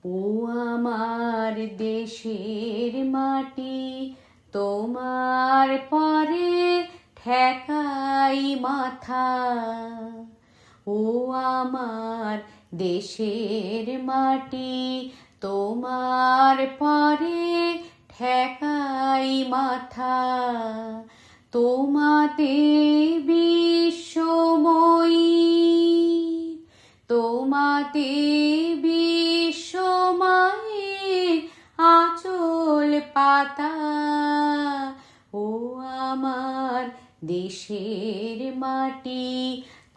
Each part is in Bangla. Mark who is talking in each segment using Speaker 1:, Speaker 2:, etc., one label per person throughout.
Speaker 1: ও আমার দেশের মাটি, তোমার পরে ঠেকাই মাথা। ও আমার দেশের মাটি, তোমার পরে ঠেকাই মাথা। তোমাতে বিশ্বময়ী, তোমাতে বিশ্বময়ের আঁচল পাতা। ও আমার দেশের মাটি,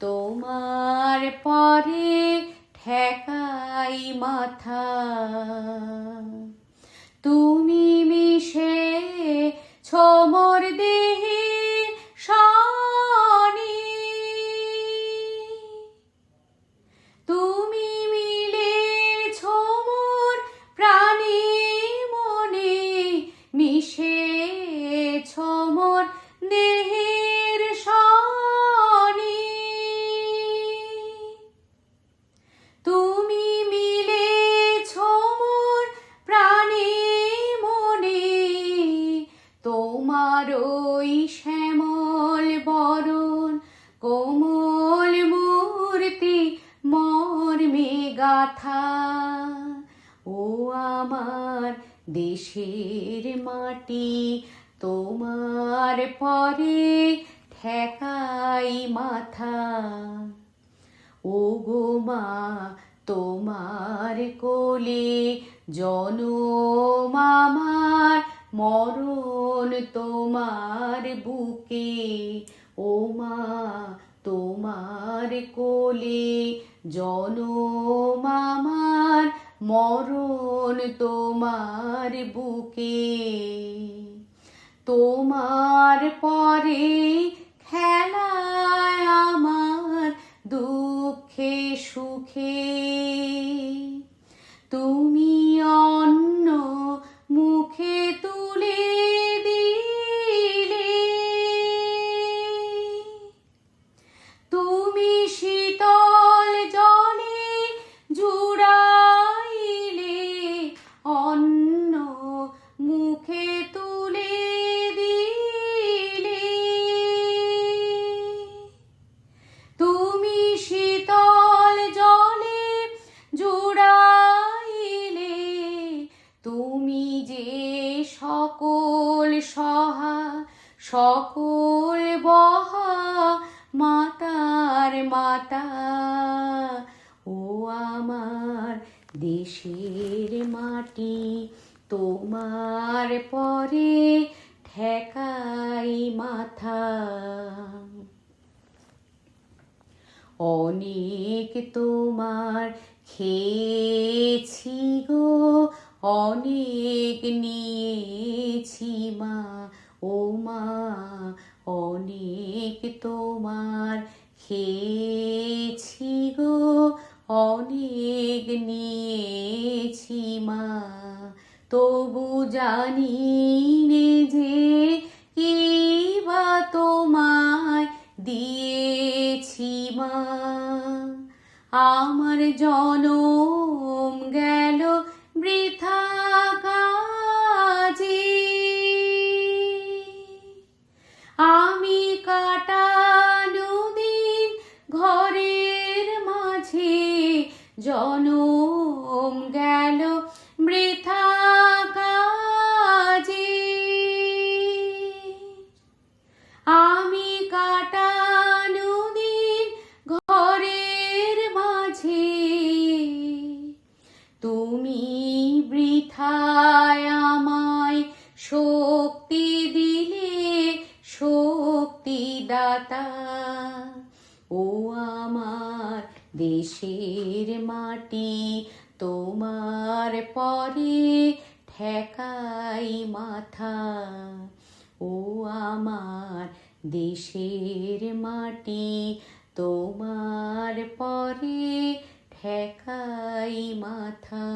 Speaker 1: তোমার পরে ঠেকাই মাথা। তুমি মিশেছ মোর দেহের সনে, তুমি মিলেছ মোর প্রাণে মনে, মিশেছ মোর দেহের সনে। তুমি মিলেছ মোর প্রাণে মনে, তোমার ওই শ্যামল বরণ কোমল মূর্তি মর্মে গাথা। ও আমার দেশের মাটি, তোমার পরে ঠেকাই মাথা। ও গো মা, তোমার কোলে জনম আমার, মরণ তোমার বুকে। ও মা, তোমার কোলে জনম আমার, মরণ তোমার বুকে। তোমার পরে খেলায় আমার দুঃখে সুখে, তুমি অন্ন মুখে তুলে দিলে। তুমি শীতল জলে জুড়াইলে, অন্ন মুখে তুলে দিলে। তুমি শীতল জলে জুড়াইলে, তুমি যে সকল সহা সকল বহা মাতার মাতা। ও আমার দেশের মাটি, তোমার পরে ঠেকাই মাথা। অনেক তোমার খেয়েছি গো, অনেক নিয়েছি মা। ও মা, অনেক তোমার খেয়েছি গো, অনেক নিয়েছি মা। তবু জানি নে যে কি বা তোমায় দিয়েছি মা। আমার জনম গেল বৃথা কাজে, আমি কাটানো দিন ঘরের মাঝে, জনম গেল বৃথা কাজে। আমি কাটানো দিন ঘরের মাঝে, তুমি বৃথায় আমায় শক্তি দিলে, শক্তিদাতা। ও আমার দেশের মাটি, তোমার পরে ঠেকাই মাথা। ও আমার দেশের মাটি, তোমার পরে ঠেকাই মাথা।